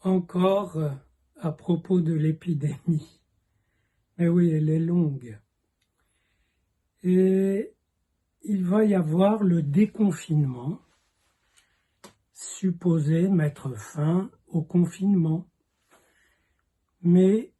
Encore à propos de l'épidémie. Mais oui, elle est longue. Et il va y avoir le déconfinement, supposé mettre fin au confinement. Mais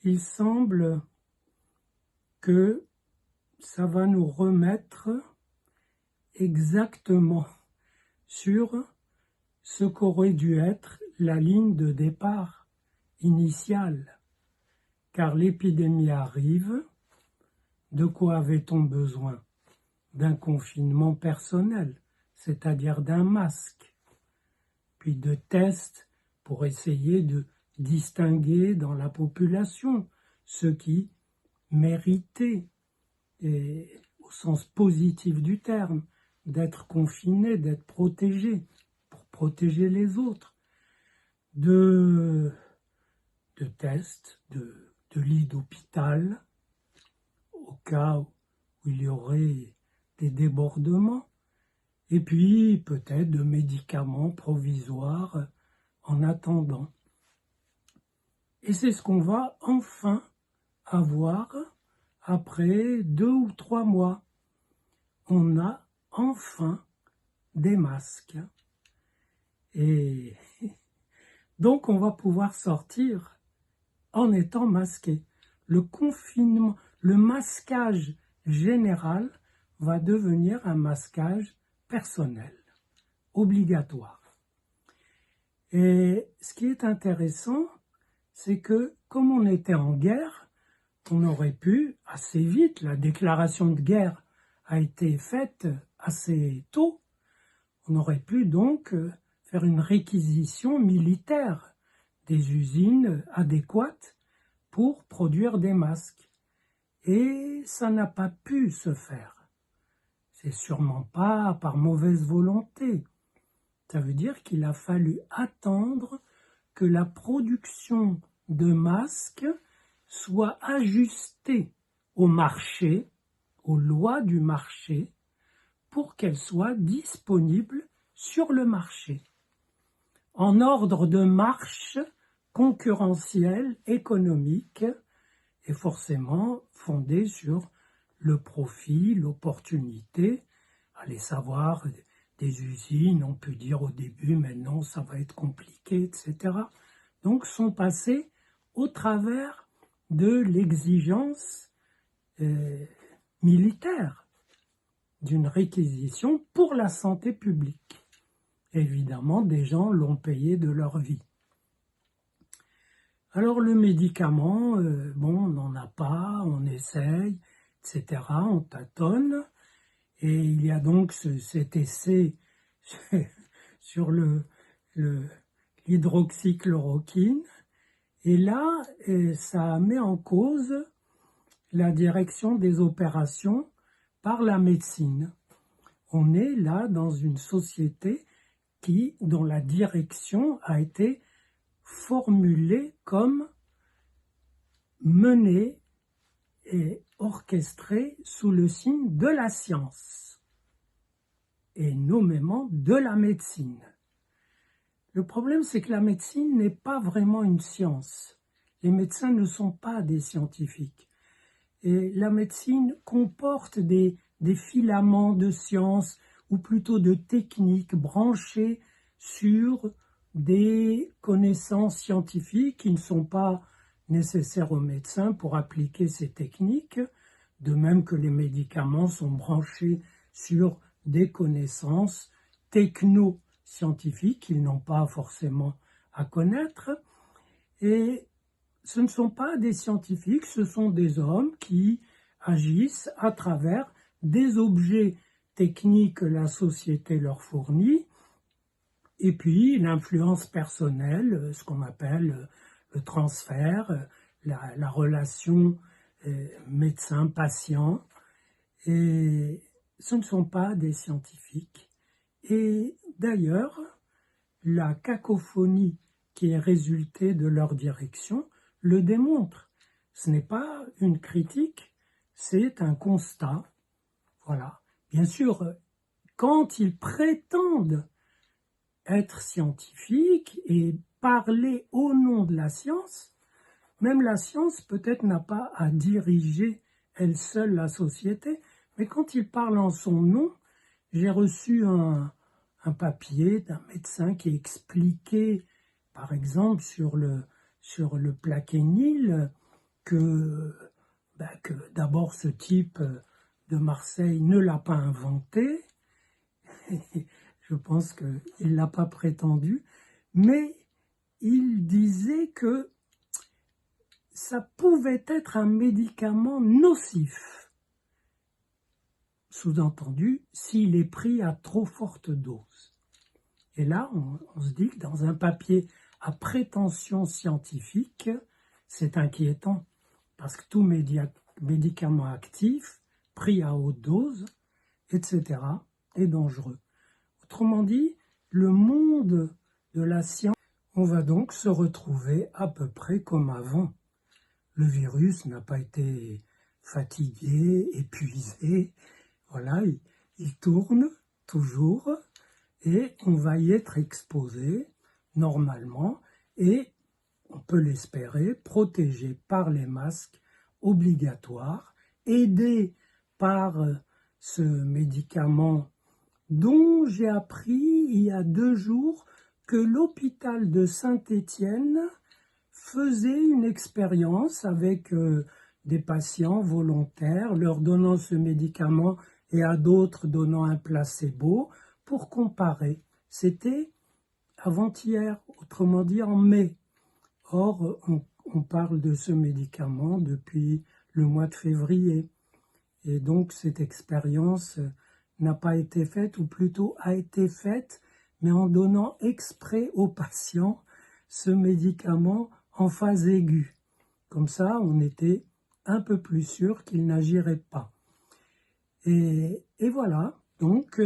il semble que ça va nous remettre exactement sur ce qu'aurait dû être la ligne de départ initiale. Car l'épidémie arrive, de quoi avait-on besoin? D'un confinement personnel, c'est-à-dire d'un masque, puis de tests pour essayer de distinguer dans la population ceux qui méritaient, et au sens positif du terme, d'être confinés, d'être protégés, pour protéger les autres, de tests, de lits d'hôpital, au cas où il y aurait des débordements, et puis peut-être de médicaments provisoires en attendant. Et c'est ce qu'on va enfin avoir après 2 ou 3 mois. On a enfin des masques. Et donc on va pouvoir sortir en étant masqué. Le confinement, le masquage général va devenir un masquage personnel, obligatoire. Et ce qui est intéressant, c'est que comme on était en guerre, on aurait pu assez vite, la déclaration de guerre a été faite assez tôt, on aurait pu donc faire une réquisition militaire des usines adéquates pour produire des masques. Et ça n'a pas pu se faire. C'est sûrement pas par mauvaise volonté. Ça veut dire qu'il a fallu attendre que la production de masques soit ajustée au marché, aux lois du marché, pour qu'elle soit disponible sur le marché, en ordre de marche concurrentiel, économique, et forcément fondé sur le profit, l'opportunité. Allez savoir, des usines, on peut dire au début, mais non, ça va être compliqué, etc. Donc sont passés au travers de l'exigence militaire d'une réquisition pour la santé publique. Évidemment, des gens l'ont payé de leur vie. Alors le médicament, bon, on n'en a pas, on essaye, etc., on tâtonne, et il y a donc cet essai sur l'hydroxychloroquine, et là, ça met en cause la direction des opérations par la médecine. On est là dans une société dont la direction a été formulée comme menée et orchestrée sous le signe de la science, et nommément de la médecine. Le problème, c'est que la médecine n'est pas vraiment une science. Les médecins ne sont pas des scientifiques. Et la médecine comporte des filaments de science, ou plutôt de techniques branchées sur des connaissances scientifiques qui ne sont pas nécessaires aux médecins pour appliquer ces techniques, de même que les médicaments sont branchés sur des connaissances techno-scientifiques qu'ils n'ont pas forcément à connaître. Et ce ne sont pas des scientifiques, ce sont des hommes qui agissent à travers des objets techniques que la société leur fournit, et puis l'influence personnelle, ce qu'on appelle le transfert, la relation médecin-patient. Et ce ne sont pas des scientifiques. Et d'ailleurs, la cacophonie qui est résultée de leur direction le démontre. Ce n'est pas une critique, c'est un constat. Voilà. Bien sûr, quand ils prétendent être scientifique et parler au nom de la science. Même la science peut-être n'a pas à diriger elle seule la société, mais quand il parle en son nom, j'ai reçu un papier d'un médecin qui expliquait, par exemple, sur le Plaquenil, que d'abord ce type de Marseille ne l'a pas inventé, je pense qu'il ne l'a pas prétendu, mais il disait que ça pouvait être un médicament nocif, sous-entendu, s'il est pris à trop forte dose. Et là, on se dit que dans un papier à prétention scientifique, c'est inquiétant, parce que tout médicament actif, pris à haute dose, etc., est dangereux. Autrement dit, le monde de la science, on va donc se retrouver à peu près comme avant. Le virus n'a pas été fatigué, épuisé, voilà, il tourne toujours et on va y être exposé normalement et on peut l'espérer, protégé par les masques obligatoires, aidé par ce médicament dont j'ai appris il y a 2 jours que l'hôpital de Saint-Étienne faisait une expérience avec des patients volontaires, leur donnant ce médicament et à d'autres donnant un placebo pour comparer. C'était avant-hier, autrement dit en mai. Or, on parle de ce médicament depuis le mois de février. Et donc, cette expérience n'a pas été faite, ou plutôt a été faite, mais en donnant exprès aux patients ce médicament en phase aiguë. Comme ça, on était un peu plus sûr qu'il n'agirait pas. Et voilà, donc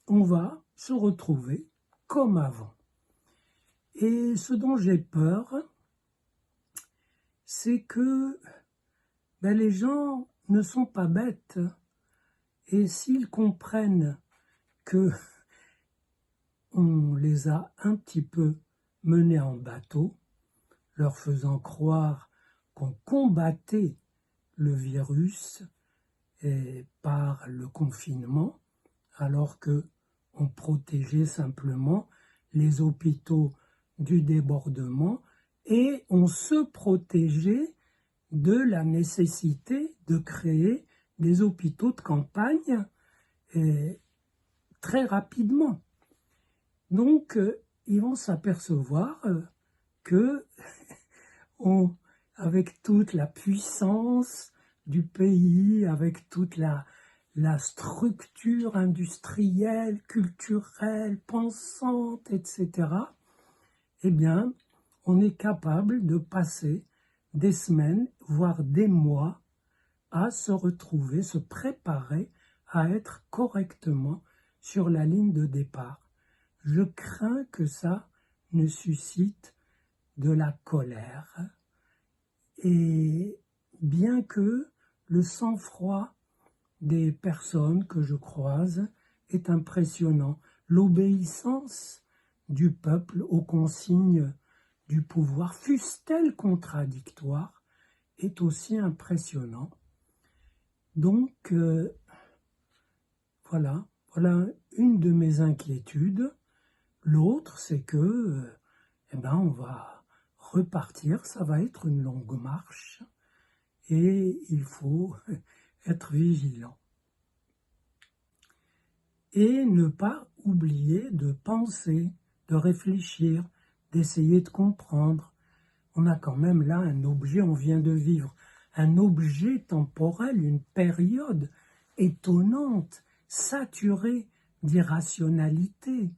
on va se retrouver comme avant. Et ce dont j'ai peur, c'est que les gens ne sont pas bêtes. Et s'ils comprennent que on les a un petit peu menés en bateau, leur faisant croire qu'on combattait le virus par le confinement, alors que on protégeait simplement les hôpitaux du débordement et on se protégeait de la nécessité de créer des hôpitaux de campagne très rapidement. Donc, ils vont s'apercevoir que avec toute la puissance du pays, avec toute la structure industrielle, culturelle, pensante, etc., eh bien, on est capable de passer des semaines, voire des mois, à se retrouver, se préparer à être correctement sur la ligne de départ. Je crains que ça ne suscite de la colère. Et bien que le sang-froid des personnes que je croise est impressionnant, l'obéissance du peuple aux consignes du pouvoir, fût-elle contradictoire, est aussi impressionnant. Donc, voilà une de mes inquiétudes. L'autre, c'est que, on va repartir, ça va être une longue marche et il faut être vigilant. Et ne pas oublier de penser, de réfléchir, d'essayer de comprendre. On a quand même là un objet, on vient de vivre un objet temporel, une période étonnante, saturée d'irrationalité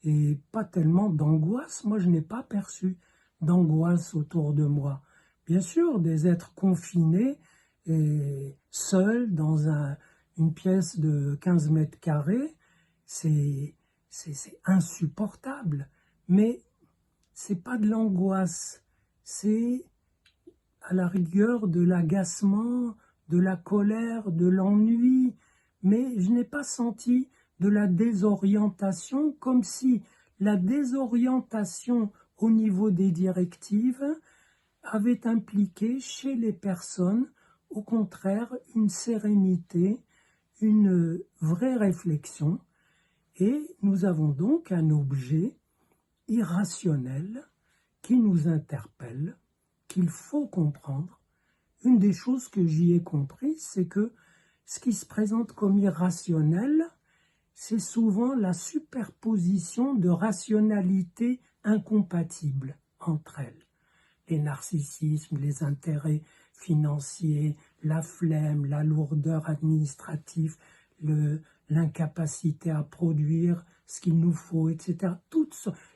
et pas tellement d'angoisse. Moi, je n'ai pas perçu d'angoisse autour de moi. Bien sûr, des êtres confinés et seuls dans une pièce de 15 mètres carrés, c'est insupportable. Mais c'est pas de l'angoisse, c'est à la rigueur de l'agacement, de la colère, de l'ennui, mais je n'ai pas senti de la désorientation, comme si la désorientation au niveau des directives avait impliqué chez les personnes, au contraire, une sérénité, une vraie réflexion, et nous avons donc un objet irrationnel qui nous interpelle, qu'il faut comprendre. Une des choses que j'y ai compris, c'est que ce qui se présente comme irrationnel, c'est souvent la superposition de rationalités incompatibles entre elles. Les narcissismes, les intérêts financiers, la flemme, la lourdeur administrative, l'incapacité à produire ce qu'il nous faut, etc.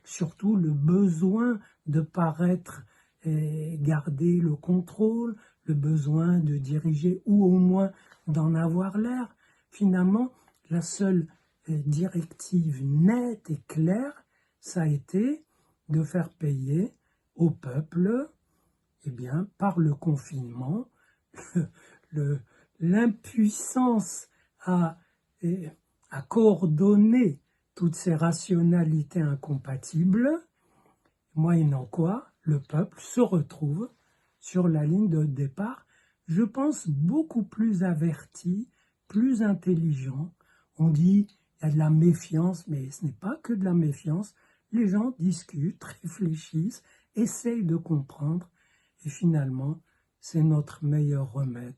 Surtout le besoin de paraître et garder le contrôle, le besoin de diriger ou au moins d'en avoir l'air. Finalement, la seule directive nette et claire, ça a été de faire payer au peuple, eh bien, par le confinement, l'impuissance à coordonner toutes ces rationalités incompatibles, moyennant quoi le peuple se retrouve sur la ligne de départ, je pense beaucoup plus averti, plus intelligent. On dit il y a de la méfiance, mais ce n'est pas que de la méfiance. Les gens discutent, réfléchissent, essayent de comprendre, et finalement, c'est notre meilleur remède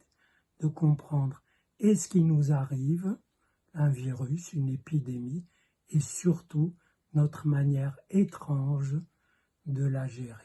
de comprendre et ce qui nous arrive, un virus, une épidémie, et surtout notre manière étrange de la gérer.